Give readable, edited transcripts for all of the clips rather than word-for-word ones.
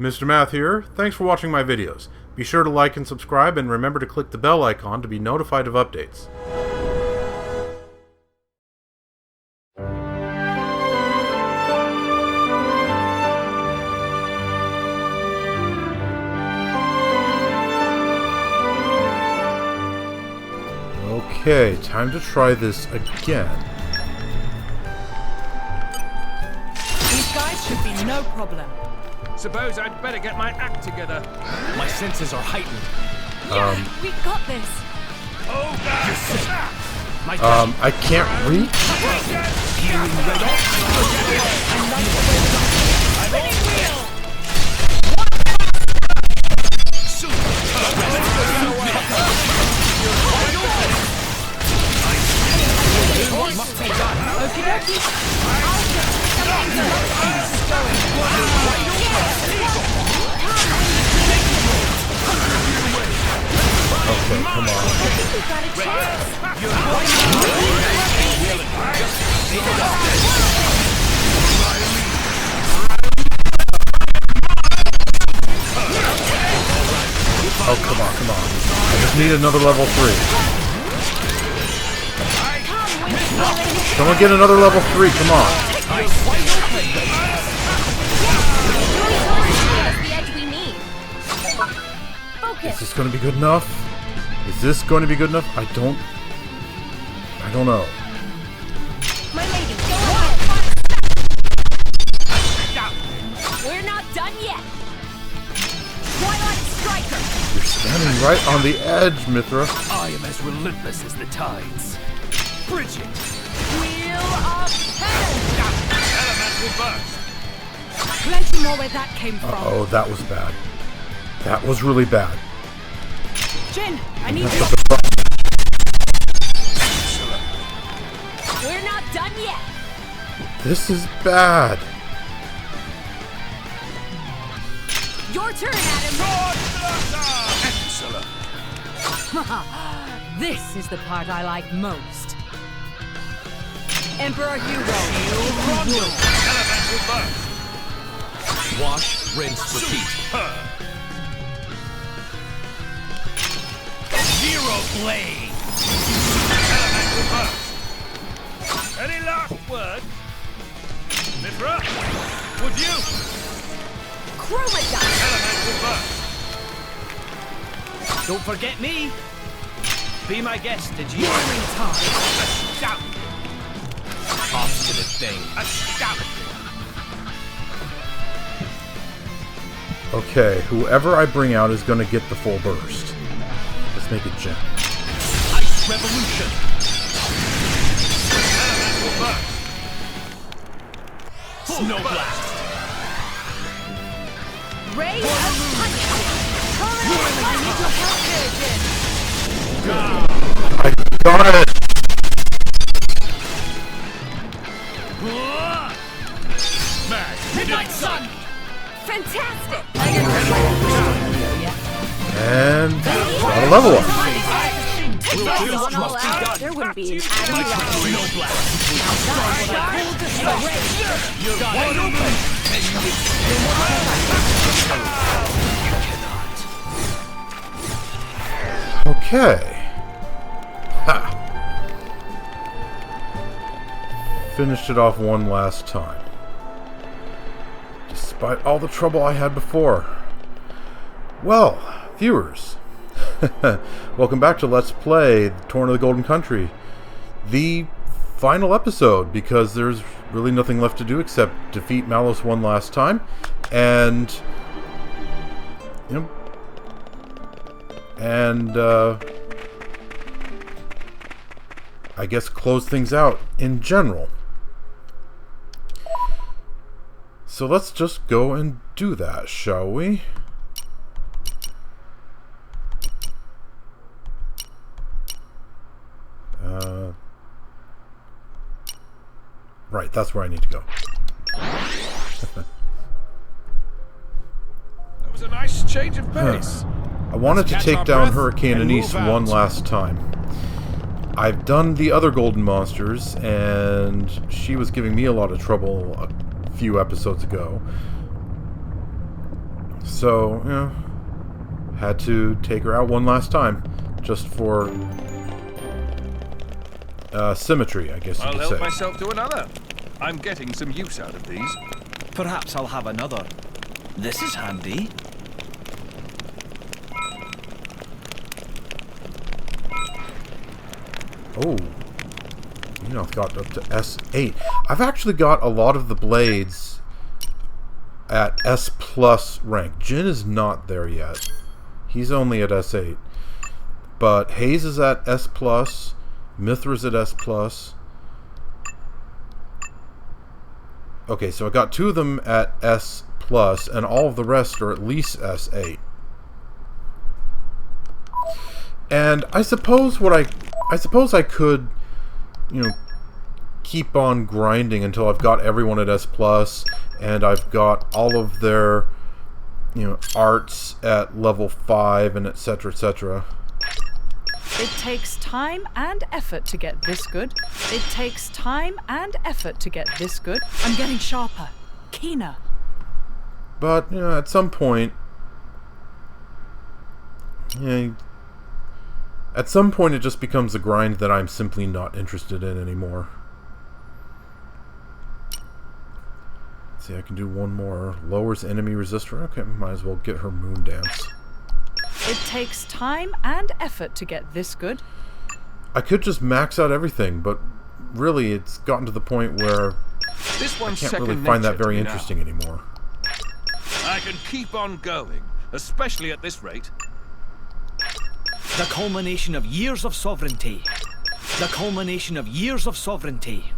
Mr. Math here. Thanks for watching my videos. Be sure to like and subscribe, and remember to click the bell icon to be notified of updates. Okay, time to try this again. These guys should be no problem. Suppose I'd better get my act together. My senses are heightened. Yeah, we got this. Oh, God! I can't reach? Okay, come on. Oh, come on, come on. I just need another level 3. Someone get another level 3, come on. Is this going to be good enough? Is this going to be good enough? I don't know. My lady, go ahead. We're not done yet. Twilight Striker. You're standing right on the edge, Mithra. I am as relentless as the tides. Bridget! Wheel of Heaven. Elemental burst. Plenty more where that came from. Oh, that was bad. That was really bad. Jin, I need you. We're not done yet. This is bad. Your turn, Adam. Excellent. This is the part I like most. Emperor Hugo. Elemental burst. Wash, rinse, repeat. Zero blade. Elemental burst. Any last word? Mithra, would you? Chromodile. Elemental burst. Don't forget me. Be my guest, did you? Astounding. Obstinate thing. Astounding. Okay, whoever I bring out is going to get the full burst. Let's make it Jen. Ice revolution. Elemental burst. Snow blast. Ray of Punishment. Terminal. I need your help here, Jin. I got it! Midnight sun. Fantastic. And got a level up. There wouldn't be an Snow blast. You got it. Okay. Ha! Finished it off one last time. Despite all the trouble I had before. Well, viewers, welcome back to Let's Play Torna the Golden Country. The final episode, because there's really nothing left to do except defeat Malos one last time, and I guess close things out in general. So let's just go and do that, shall we? Right, that's where I need to go. That was a nice change of pace. I wanted to Let's catch take our down breath Hurricane and Anise move one out. last time. I've done the other golden monsters, and she was giving me a lot of trouble a few episodes ago. So, you know, had to take her out one last time, just for symmetry, I guess you I'll could help say. myself to another. I'm getting some use out of these. Perhaps I'll have another. This is handy. Oh, you know, I've got up to S8. I've actually got a lot of the blades at S plus rank. Jin is not there yet. He's only at S8. But Hayes is at S plus. Mithra's at S plus. Okay, so I got 2 of them at S plus, and all of the rest are at least S8. And I suppose I could, you know, keep on grinding until I've got everyone at S plus, and I've got all of their, you know, arts at level 5, and etc., etc. It takes time and effort to get this good. It takes time and effort to get this good. I'm getting sharper, keener. But, you know, at some point, it just becomes a grind that I'm simply not interested in anymore. Let's see, I can do one more. Lowers enemy resistor. Okay, might as well get her moon dance. It takes time and effort to get this good. I could just max out everything, but really it's gotten to the point where This I one's can't second really find that nature to very me now. interesting anymore. I can keep on going, especially at this rate. The culmination of years of sovereignty. The culmination of years of sovereignty.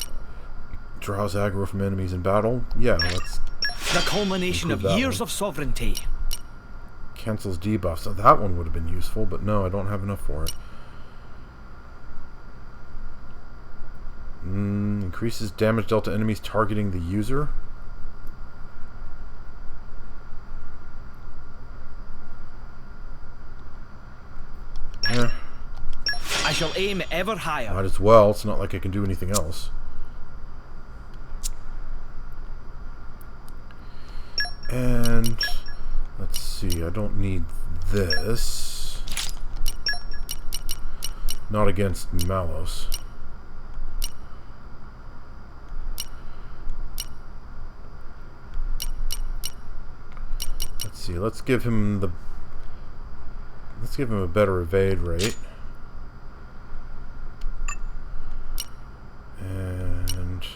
Draws aggro from enemies in battle. Yeah, let's The culmination of Improve that years one. of sovereignty. cancels debuffs. So that one would have been useful, but no, I don't have enough for it. Increases damage dealt to enemies targeting the user. I shall aim ever higher. Might as well. It's not like I can do anything else. And let's see. I don't need this. Not against Malos. Let's see. Let's give him a better evade rate. And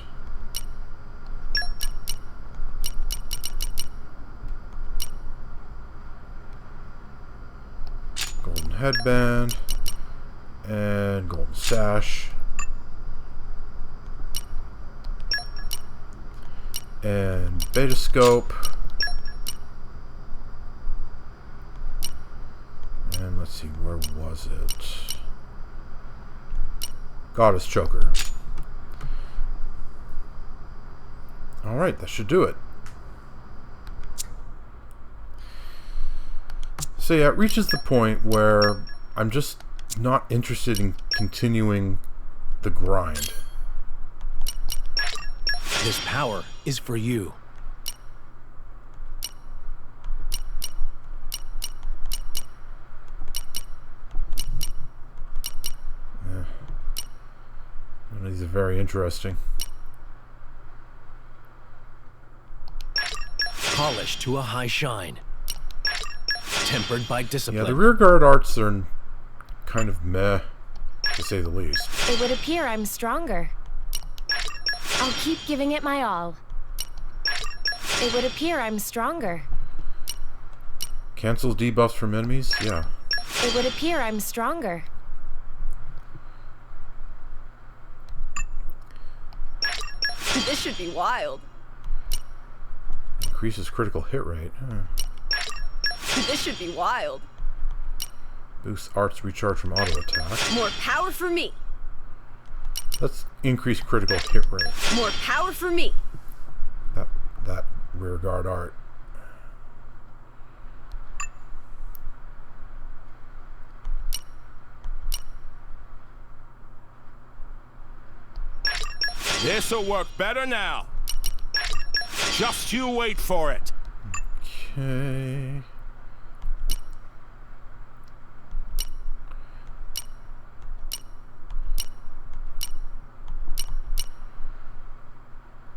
golden headband and golden sash and beta scope. And let's see, where was it? Goddess choker. Alright, that should do it. So yeah, it reaches the point where I'm just not interested in continuing the grind. This power is for you. These are very interesting. Polished to a high shine. Tempered by Yeah, discipline. the rearguard arts are kind of meh, to say the least. It would appear I'm stronger. I'll keep giving it my all. It would appear I'm stronger. Cancels debuffs from enemies? Yeah. It would appear I'm stronger. This should be wild. Increases critical hit rate. This should be wild. Boosts arts recharge from auto attack. More power for me. Let's increase critical hit rate. More power for me. That rearguard art. This'll work better now. Just you wait for it. Okay.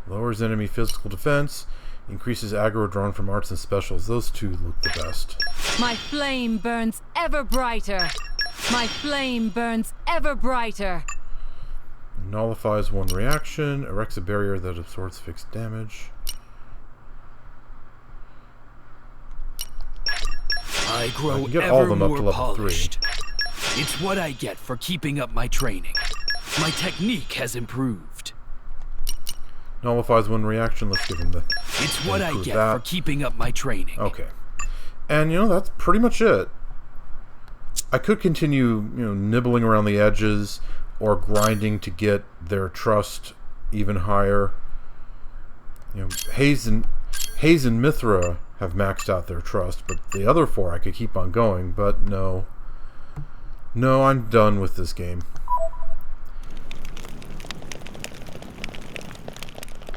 Lowers enemy physical defense. Increases aggro drawn from arts and specials. Those two look the best. My flame burns ever brighter. My flame burns ever brighter. Nullifies one reaction. Erects a barrier that absorbs fixed damage. I grow get all of ever them up to more level 3. polished. It's what I get for keeping up my training. My technique has improved. Nullifies one reaction. Let's give him the... It's what I improve get that. for keeping up my training. Okay. And, that's pretty much it. I could continue, nibbling around the edges or grinding to get their trust even higher. Hayes and Mithra have maxed out their trust, but the other 4 I could keep on going, but no. No, I'm done with this game.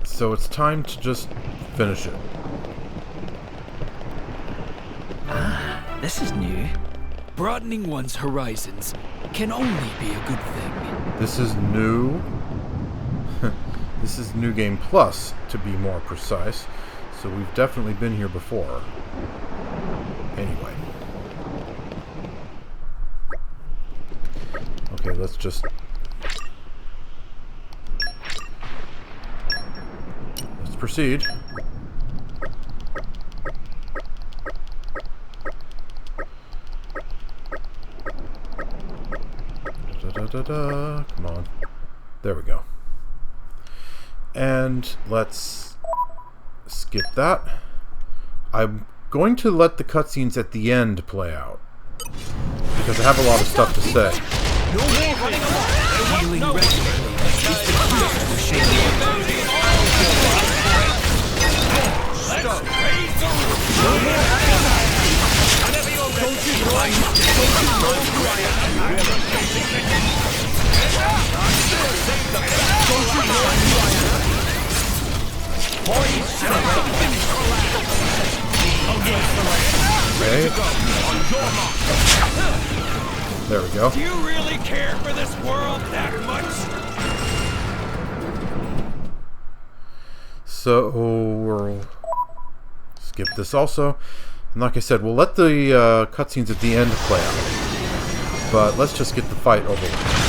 So it's time to just finish it. This is new. Broadening one's horizons can only be a good thing. This is new. This is New Game Plus, to be more precise. So we've definitely been here before. Anyway. Okay, let's just... Let's proceed. Come on. There we go. And let's skip that. I'm going to let the cutscenes at the end play out, because I have a lot of stuff to say. Healing regularly is the key to shaping. Okay. There we go. Do you really care for this world that much? So we'll skip this also. And like I said, we'll let the cutscenes at the end play out. But let's just get the fight over with.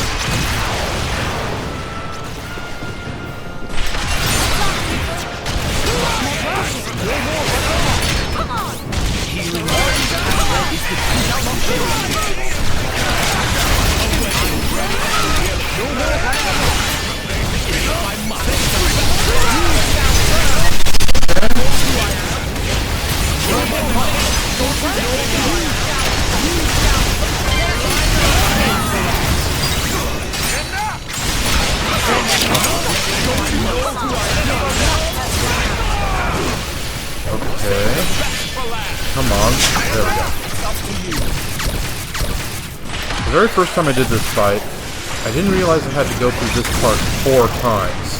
Come on. There we go. The very first time I did this fight, I didn't realize I had to go through this part 4 times.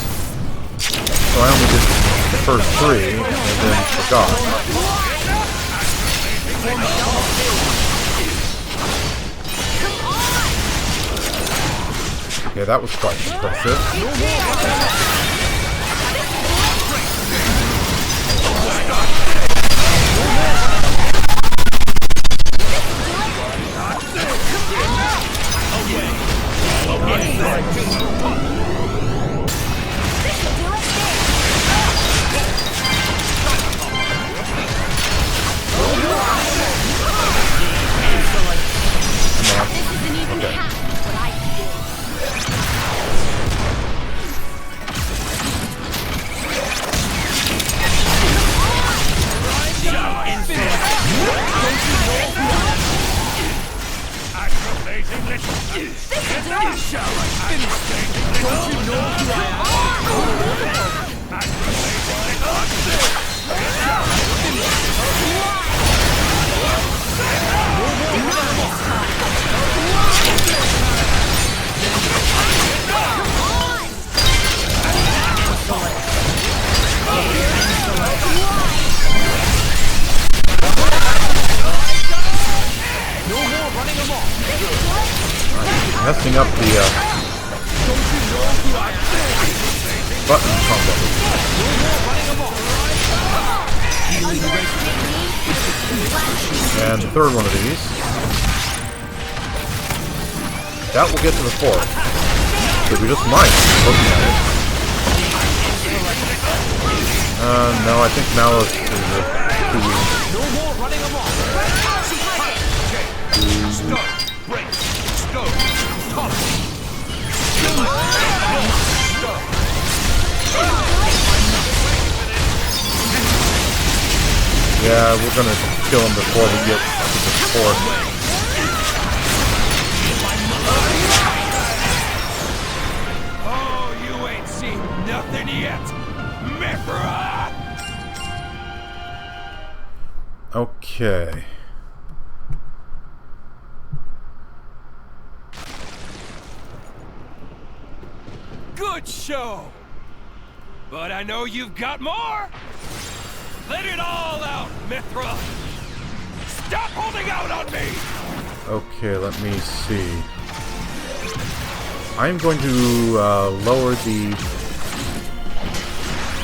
So I only did the first 3 and then forgot. Okay, that was quite impressive. messing up the button combo. And the third one of these. That will get to the fourth. So we just might, looking at it. No, I think Malos is too weak. No more running amok. Stop. Break. Stop. Top. Yeah, we're gonna kill him before we get to the fourth. Oh, you ain't seen nothing yet, Mithra! Okay. Good show! But I know you've got more! Let it all out, Mithra! Stop holding out on me! Okay, let me see. I'm going to lower the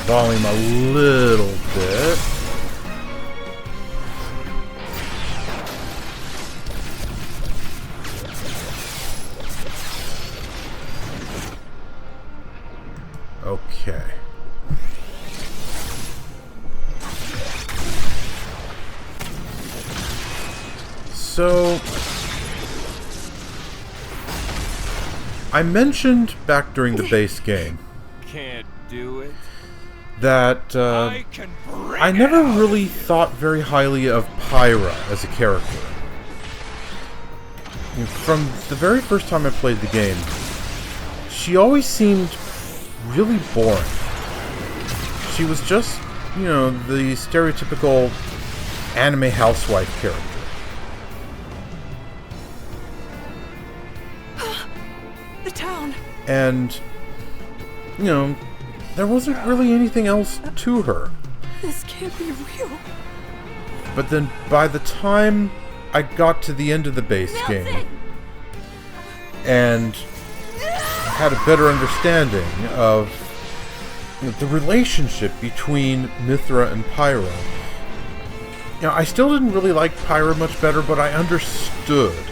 volume a little bit. Okay. So, I mentioned back during the base game Can't do it. that I never really thought very highly of Pyra as a character. From the very first time I played the game, she always seemed really boring. She was just, you know, the stereotypical anime housewife character. The town. And, you know, there wasn't really anything else to her. This can't be real. But then by the time I got to the end of the base game and had a better understanding of, you know, the relationship between Mithra and Pyra, you know, I still didn't really like Pyra much better, but I understood.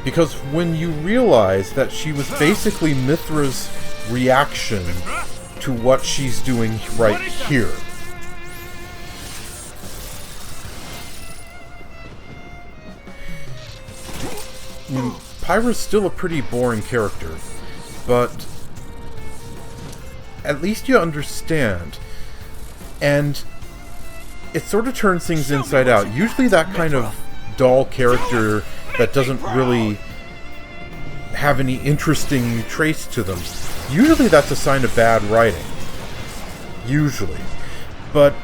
Because when you realize that she was basically Mithra's reaction to what she's doing right here. I mean, Pyra's still a pretty boring character, but at least you understand. And it sort of turns things inside out. Usually that kind of dull character that doesn't really have any interesting traits to them, usually that's a sign of bad writing. Usually. But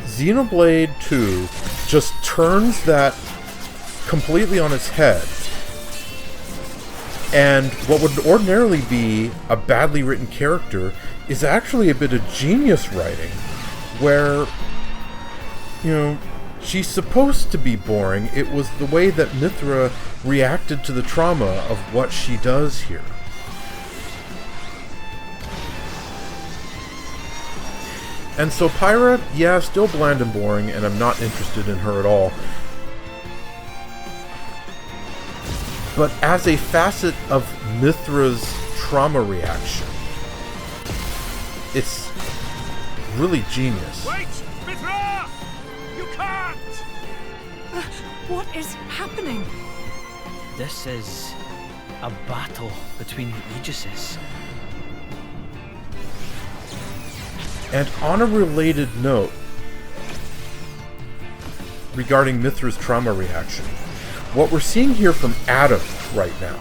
Xenoblade 2 just turns that completely on its head. And what would ordinarily be a badly written character is actually a bit of genius writing, where, you know, she's supposed to be boring. It was the way that Mithra reacted to the trauma of what she does here. And so Pyra, yeah, still bland and boring, and I'm not interested in her at all. But as a facet of Mithra's trauma reaction, it's really genius. Wait! Mithra! You can't! What is happening? This is a battle between Aegises. And on a related note, regarding Mithra's trauma reaction, what we're seeing here from Adam right now,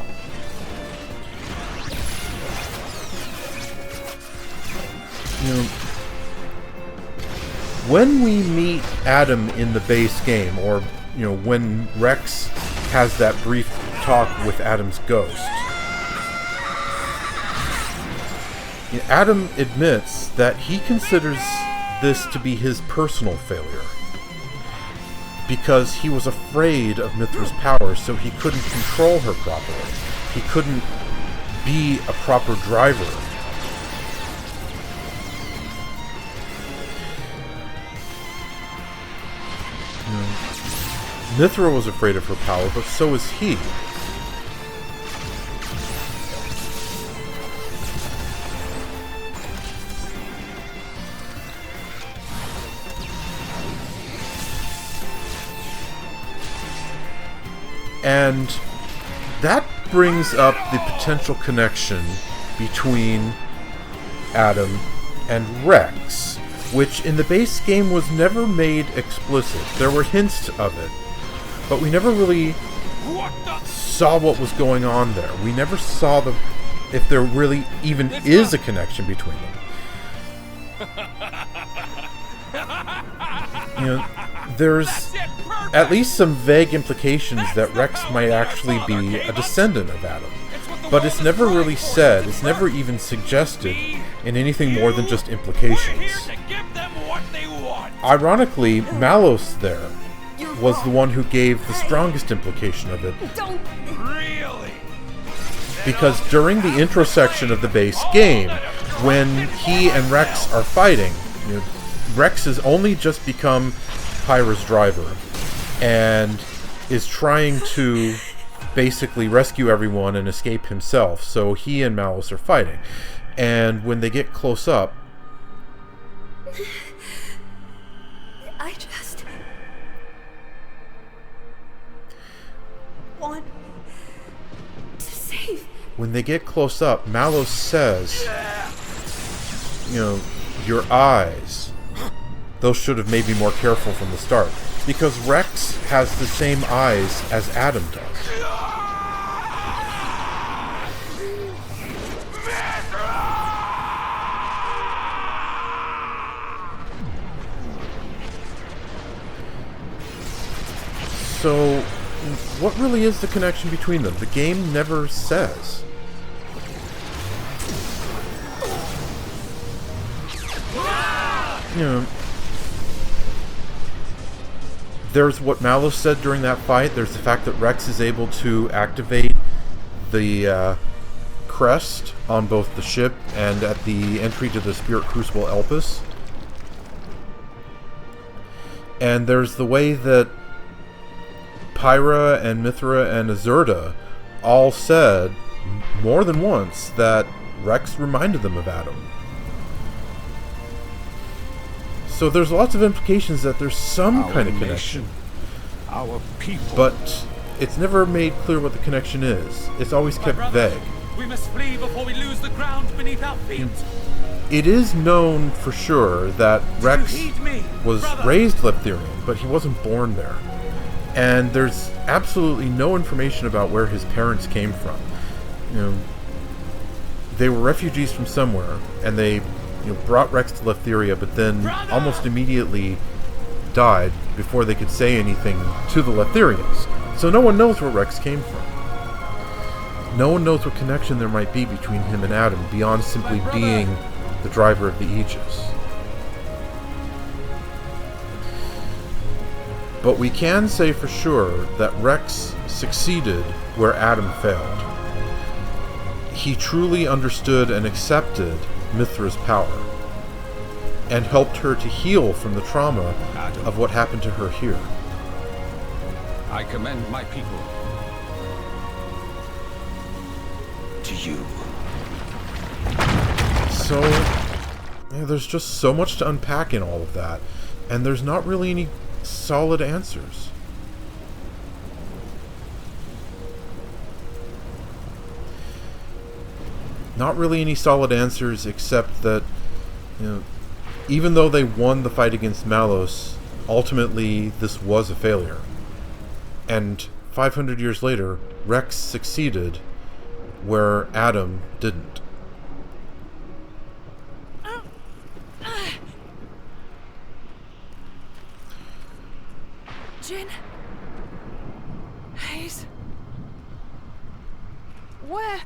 you know, when we meet Adam in the base game, or, you know, when Rex has that brief talk with Adam's ghost, Adam admits that he considers this to be his personal failure. because he was afraid of Mithra's power, so he couldn't control her properly. He couldn't be a proper driver. Mithra was afraid of her power, but so was he. And that brings up the potential connection between Adam and Rex, which in the base game was never made explicit. There were hints of it, but we never really saw what was going on there. We never saw if there really even is a connection between them. You know, there's at least some vague implications that Rex might actually be a descendant of Adam. But it's never really said, it's never even suggested in anything more than just implications. Ironically, Malos there was the one who gave the strongest implication of it. Because during the intro section of the base game, when he and Rex are fighting, you know, Rex has only just become Pyra's driver and is trying to basically rescue everyone and escape himself. So he and Malos are fighting. And when they get close up, I just want to save. when they get close up, Malos says, you know, your eyes, those should have made me more careful from the start. Because Rex has the same eyes as Adam does. So, what really is the connection between them? The game never says. You know, there's what Malos said during that fight. There's the fact that Rex is able to activate the crest on both the ship and at the entry to the Spirit Crucible Elpis. And there's the way that Pyra and Mithra and Azurda all said more than once that Rex reminded them of Adam. So there's lots of implications that there's some kind of connection. Our people. But it's never made clear what the connection is. It's always kept vague. We must flee before we lose the ground beneath our feet. It is known for sure that Rex was raised Lepthirian, but he wasn't born there. And there's absolutely no information about where his parents came from. You know, they were refugees from somewhere, and they brought Rex to Leptheria, but then almost immediately died before they could say anything to the Lepthirians. So no one knows where Rex came from. No one knows what connection there might be between him and Adam, beyond simply being the driver of the Aegis. But we can say for sure that Rex succeeded where Adam failed. He truly understood and accepted Mithra's power, and helped her to heal from the trauma of what happened to her here. I commend my people to you. So, there's just so much to unpack in all of that, and there's not really any solid answers. Not really any solid answers, except that, even though they won the fight against Malos, ultimately this was a failure. And 500 years later, Rex succeeded where Adam didn't. Jin? Hayes? Where?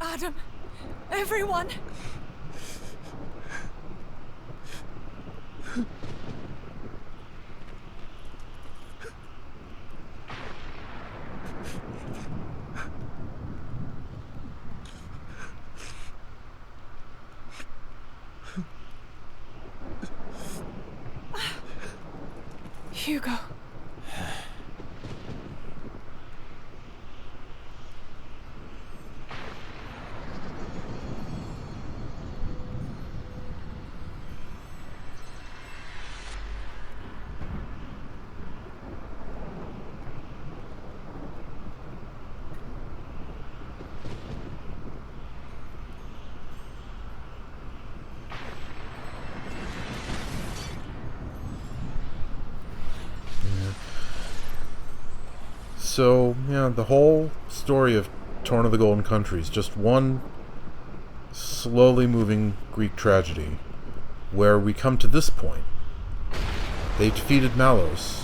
Adam? Everyone? Hugo. So, yeah, the whole story of Torna the Golden Country is just one slowly moving Greek tragedy, where we come to this point. They defeated Malos.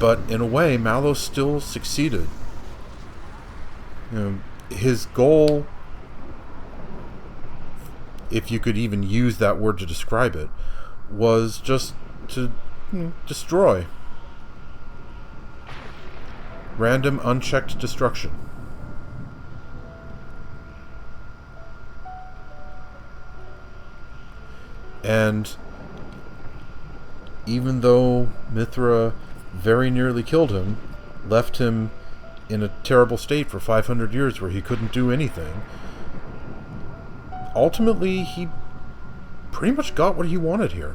But in a way, Malos still succeeded. You know, his goal, if you could even use that word to describe it, was just to destroy. Random, unchecked destruction. And even though Mithra very nearly killed him, left him in a terrible state for 500 years where he couldn't do anything, ultimately he pretty much got what he wanted here.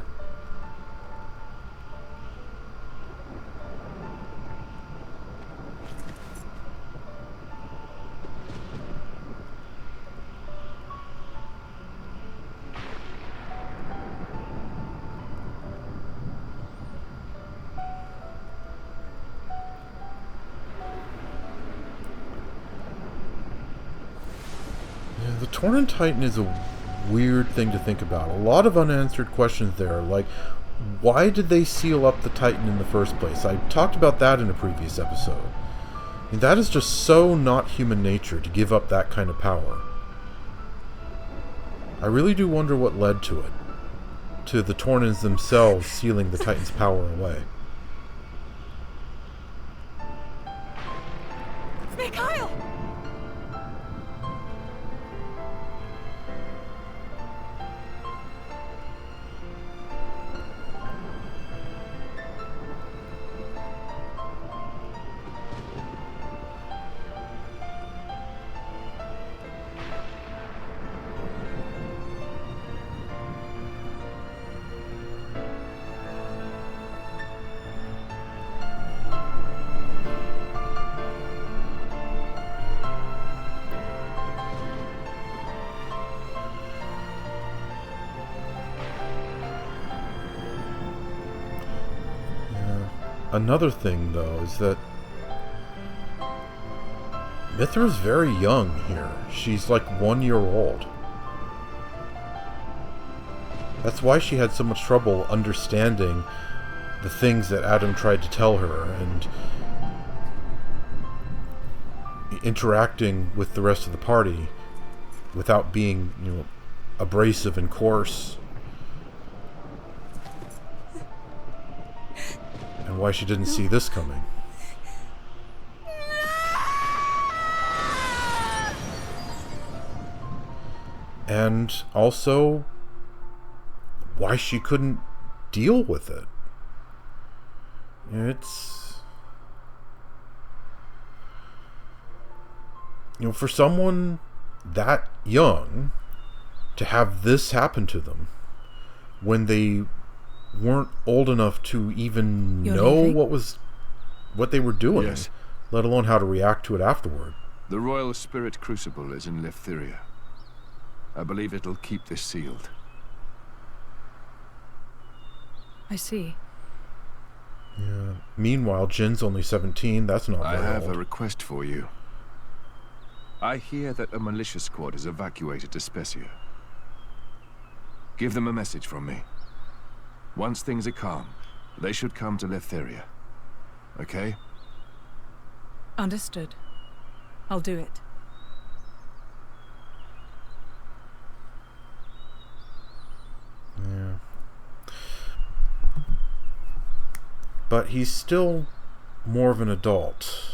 The Torna Titan is a weird thing to think about. A lot of unanswered questions there, like, why did they seal up the Titan in the first place? I talked about that in a previous episode. And that is just so not human nature to give up that kind of power. I really do wonder what led to it. To the Tornans themselves sealing the Titan's power away. It's Mikhail! Another thing, though, is that Mithra's very young here. She's like 1 year old. That's why she had so much trouble understanding the things that Adam tried to tell her and interacting with the rest of the party without being, abrasive and coarse. And why she didn't see this coming. And also why she couldn't deal with it. It's, for someone that young to have this happen to them when they weren't old enough to even know what they were doing, Yes. let alone how to react to it afterward. The Royal Spirit Crucible is in Leftheria. I believe it'll keep this sealed. I see. Yeah. Meanwhile, Jin's only 17. That's not I very have old. a request for you. I hear that a militia squad is evacuated to Specia. Give them a message from me. Once things are calm, they should come to Leftheria. Okay? Understood. I'll do it. Yeah. But he's still more of an adult.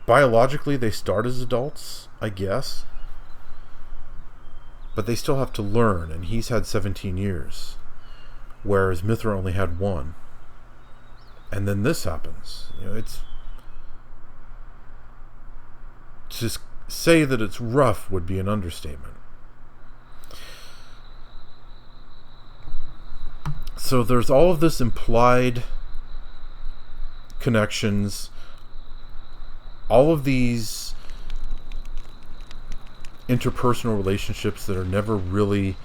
Biologically they start as adults, I guess. but they still have to learn, and he's had 17 years, whereas Mithra only had 1. And then this happens. You know, it's... To say that it's rough would be an understatement. So there's all of this implied connections, all of these interpersonal relationships that are never really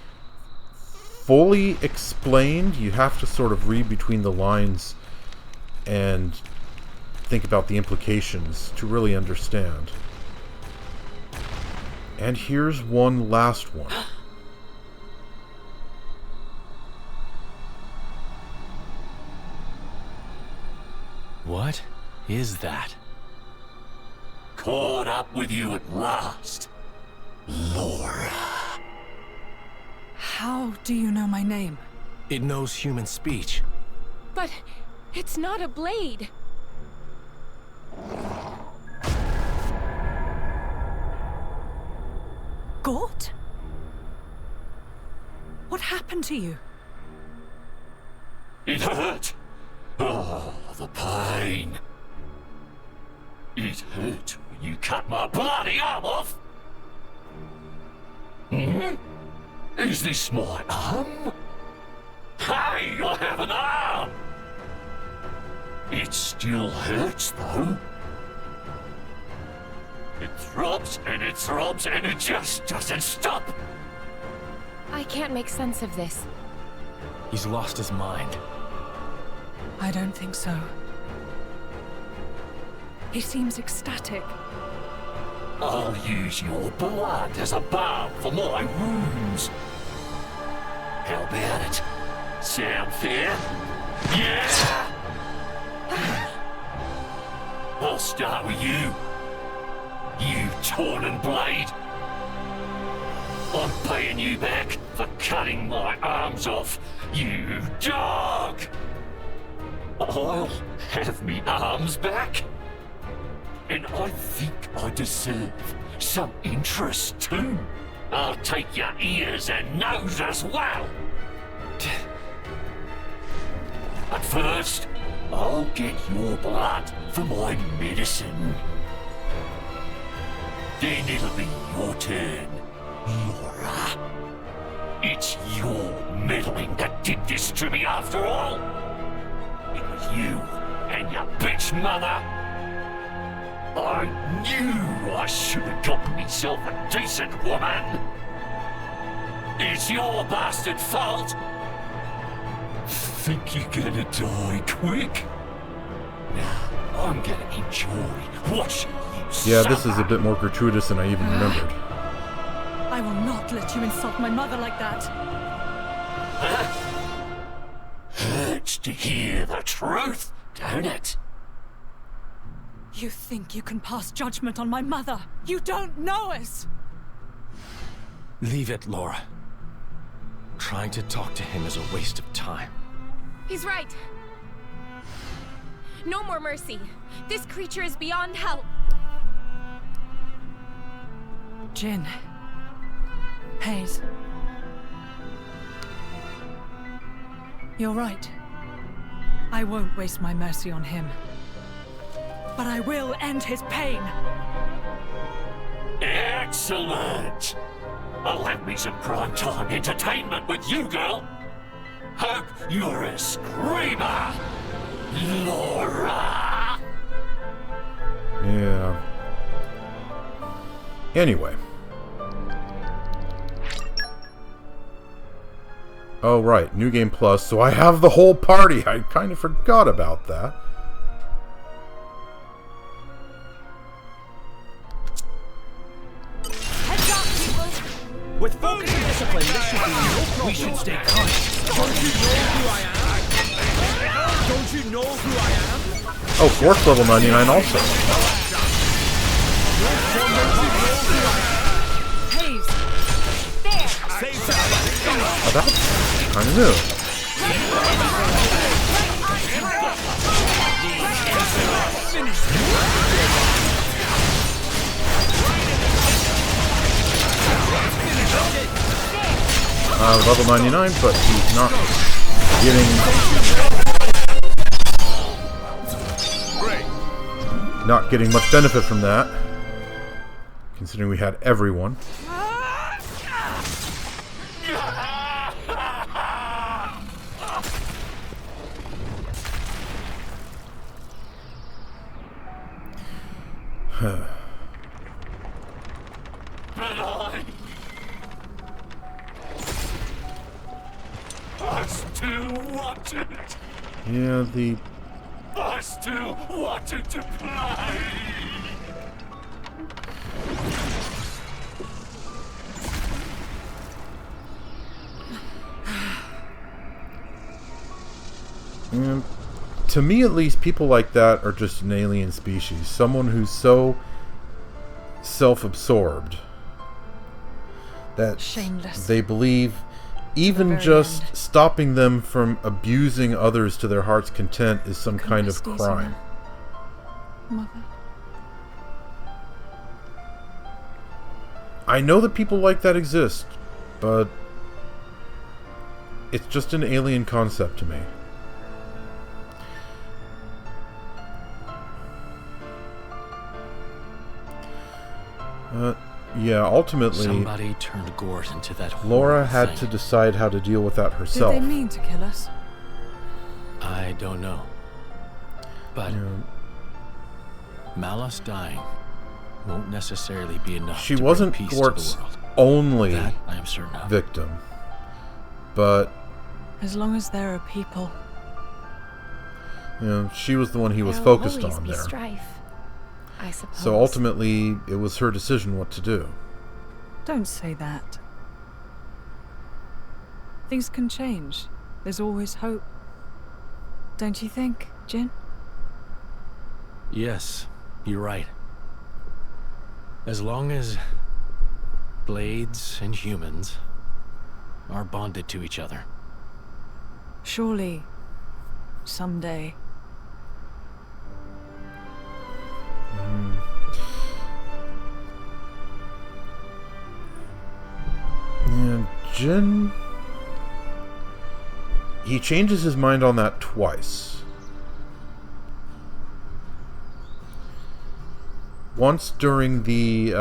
fully explained. You have to sort of read between the lines and think about the implications to really understand. And here's one last one. What is that? Caught up with you at last, Laura. How do you know my name? It knows human speech. But it's not a blade. Gort? What happened to you? It hurt. Oh, the pain. It hurt when you cut my bloody arm off. Is this my arm? Hey, I have an arm! It still hurts, though. It throbs and it throbs and it just doesn't stop. I can't make sense of this. He's lost his mind. I don't think so. He seems ecstatic. I'll use your blood as a balm for my wounds. How about it? Sound fair? Yeah! I'll start with you. You Torna blade. I'm paying you back for cutting my arms off, you dog! I'll have me arms back. And I think I deserve some interest too. I'll take your ears and nose as well. But first, I'll get your blood for my medicine. Then it'll be your turn, Laura. It's your meddling that did this to me after all. It was you and your bitch mother. I knew I should have gotten myself a decent woman. It's your bastard fault. Think you're gonna die quick? Now, I'm gonna enjoy watching you suffer. Yeah, this is a bit more gratuitous than I even remembered. I will not let you insult my mother like that. Hurts to hear the truth, don't it? You think you can pass judgment on my mother? You don't know us! Leave it, Laura. Trying to talk to him is a waste of time. He's right. No more mercy. This creature is beyond help. Jin. Hayes. You're right. I won't waste my mercy on him. But I will end his pain. Excellent! I'll have me some primetime entertainment with you, girl. Hope you're a screamer, Laura. Yeah. Anyway. Oh, right. New Game Plus. So I have the whole party. I kind of forgot about that. Heads up, people! With focus and discipline, this should be no problem. We should stay conscious. Don't you know who I am? Don't you know who I am? Oh, Gort's level 99 also. Hayes! There! Oh, that's kind of new. level 99, but he's not getting much benefit from that, considering we had everyone. I still wanted. Yeah, I still wanted to play. And to me, at least, people like that are just an alien species. Someone who's so self-absorbed that Shameless. they believe even just stopping them from abusing others to their heart's content is some kind of crime. Mother. I know that people like that exist, but it's just an alien concept to me. Yeah, ultimately, somebody turned Gort into that Laura had thing. to decide how to deal with that herself. Did they mean to kill us? I don't know. But Malos dying won't necessarily be enough She to wasn't bring peace Gort's to the world. only That I am certain of. victim, but As long as there are people. she was the one he was There'll focused always on be there. strife, I suppose. So ultimately, it was her decision what to do. Don't say that. Things can change. There's always hope. Don't you think, Jin? Yes, you're right. As long as blades and humans are bonded to each other. Surely, someday. And Jin, he changes his mind on that twice. Once during the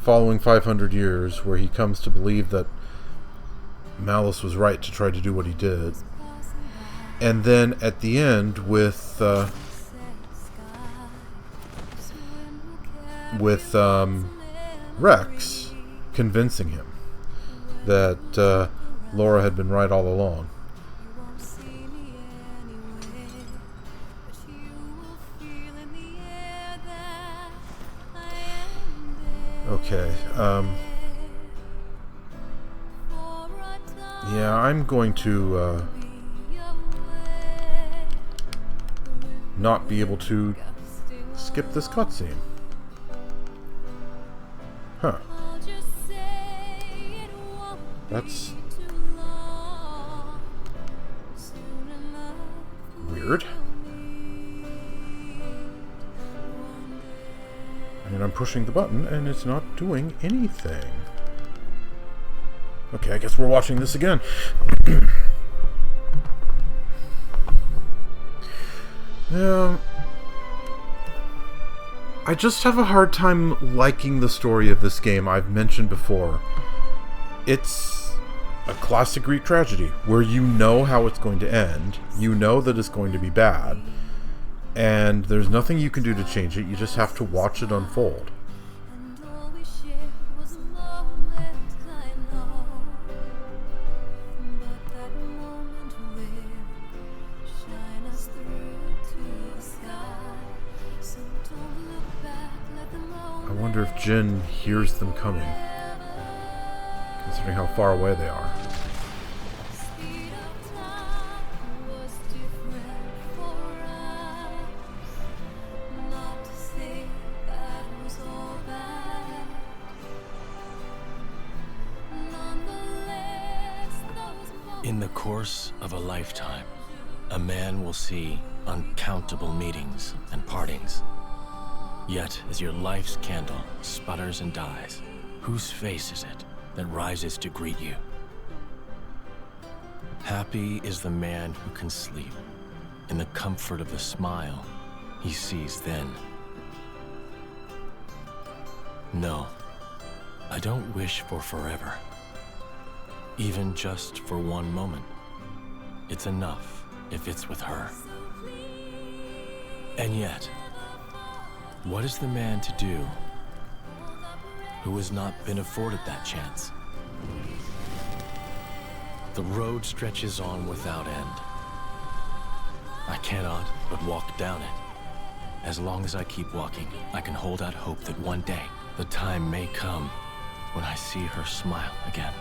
following 500 years, where he comes to believe that Malos was right to try to do what he did. And then at the end with Rex convincing him that Laura had been right all along. Okay, yeah, I'm going to not be able to skip this cutscene. Huh. That's weird. And I'm pushing the button and it's not doing anything. Okay, I guess we're watching this again. I just have a hard time liking the story of this game. I've mentioned before. It's a classic Greek tragedy where you know how it's going to end. You know that it's going to be bad. And there's nothing you can do to change it. You just have to watch it unfold. I wonder if Jin hears them coming, considering how far away they are. In the course of a lifetime, a man will see uncountable meetings and partings. Yet, as your life's candle sputters and dies, whose face is it that rises to greet you? Happy is the man who can sleep in the comfort of the smile he sees then. No, I don't wish for forever. Even just for one moment. It's enough if it's with her. And yet, what is the man to do who has not been afforded that chance? The road stretches on without end. I cannot but walk down it. As long as I keep walking, I can hold out hope that one day the time may come when I see her smile again.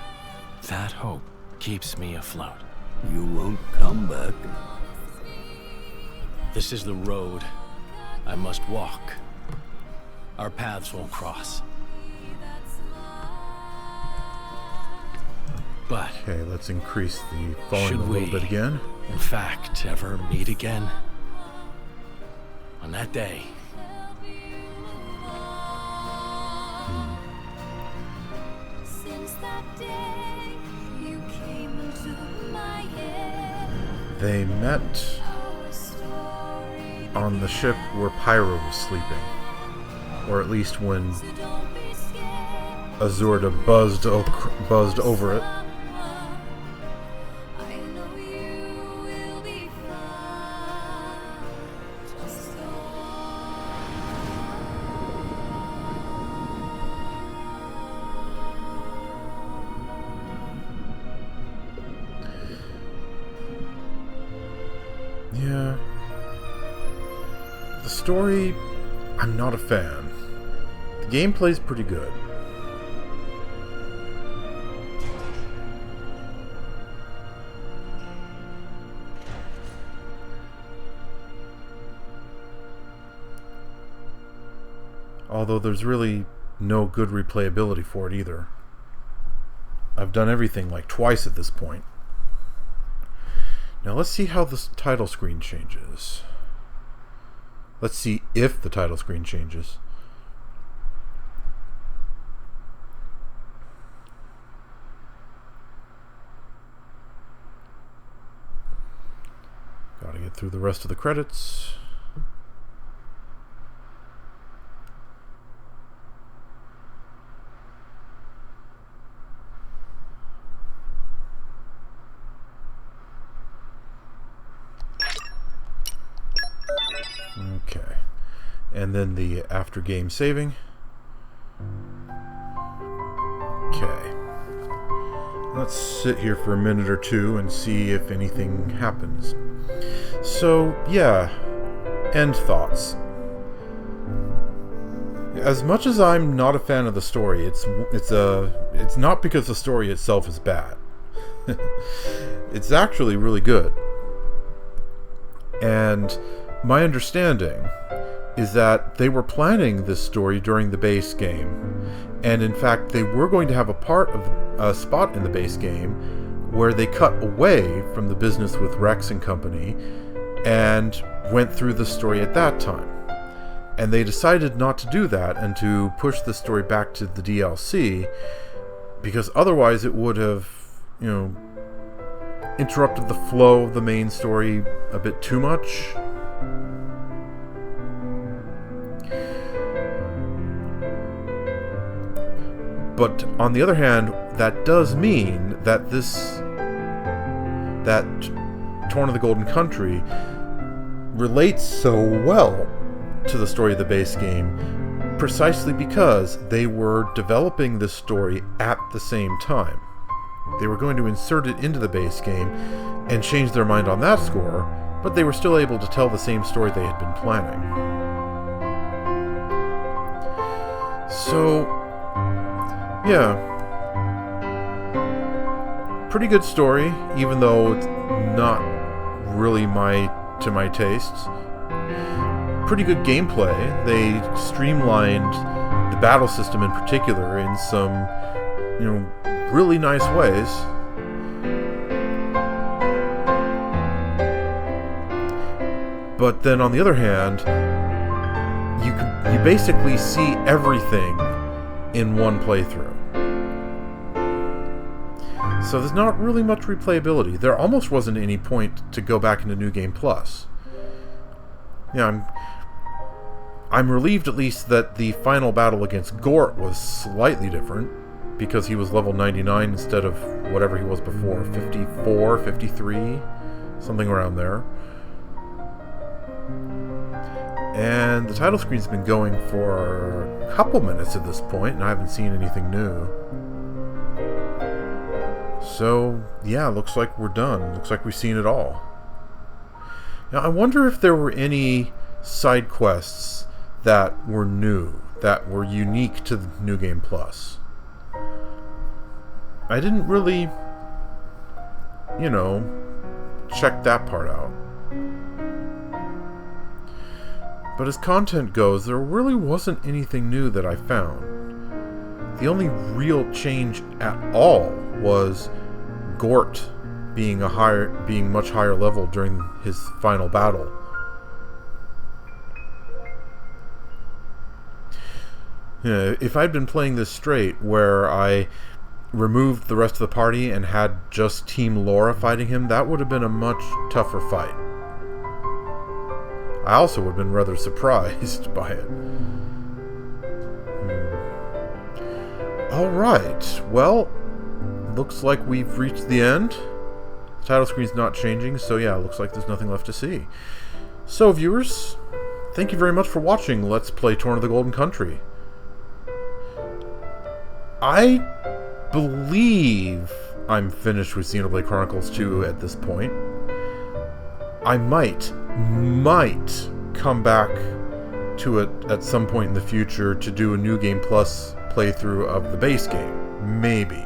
That hope keeps me afloat. You won't come back. This is the road I must walk. Our paths won't cross. But Okay, let's increase the volume should a little we, bit again. in fact, ever meet again? On that day. They met on the ship where Pyro was sleeping. Or at least when Azurda buzzed over it. Yeah. The story, I'm not a fan. The gameplay's pretty good. Although there's really no good replayability for it either. I've done everything like twice at this point. Now let's see how the title screen changes. Let's see if the title screen changes. Gotta get through the rest of the credits. Okay, and then the after game saving. Okay, let's sit here for a minute or two and see if anything happens. So yeah, end thoughts. As much as I'm not a fan of the story, it's not because the story itself is bad. It's actually really good. And my understanding is that they were planning this story during the base game, and in fact they were going to have a spot in the base game where they cut away from the business with Rex and company and went through the story at that time. And they decided not to do that and to push the story back to the DLC, because otherwise it would have, interrupted the flow of the main story a bit too much. But on the other hand, that does mean that that Torna the Golden Country relates so well to the story of the base game precisely because they were developing this story at the same time. They were going to insert it into the base game and change their mind on that score, but they were still able to tell the same story they had been planning. So, yeah, pretty good story, even though it's not really to my tastes. Pretty good gameplay. They streamlined the battle system in particular in some, really nice ways. But then on the other hand, you basically see everything in one playthrough. So there's not really much replayability. There almost wasn't any point to go back into New Game Plus. Yeah, I'm relieved at least that the final battle against Gort was slightly different, because he was level 99 instead of whatever he was before, 54, 53, something around there. And the title screen's been going for a couple minutes at this point, and I haven't seen anything new. So, yeah, looks like we're done. Looks like we've seen it all. Now, I wonder if there were any side quests that were new, that were unique to the New Game Plus. I didn't really, check that part out. But as content goes, there really wasn't anything new that I found. The only real change at all was Gort being much higher level during his final battle. If I'd been playing this straight, where I removed the rest of the party and had just Team Laura fighting him, that would have been a much tougher fight. I also would have been rather surprised by it. Alright, well, looks like we've reached the end. The title screen's not changing, so yeah, looks like there's nothing left to see. So, viewers, thank you very much for watching Let's Play Torna the Golden Country. I believe I'm finished with Xenoblade Chronicles 2 at this point. I might come back to it at some point in the future to do a New Game Plus playthrough of the base game. Maybe.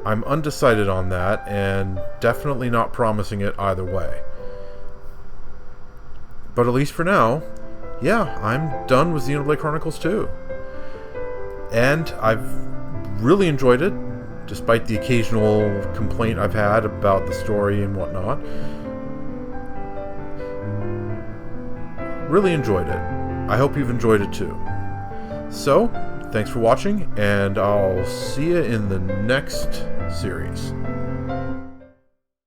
I'm undecided on that, and definitely not promising it either way. But at least for now, yeah, I'm done with Xenoblade Chronicles 2. And I've really enjoyed it, despite the occasional complaint I've had about the story and whatnot. Really enjoyed it. I hope you've enjoyed it too. So, thanks for watching, and I'll see you in the next series.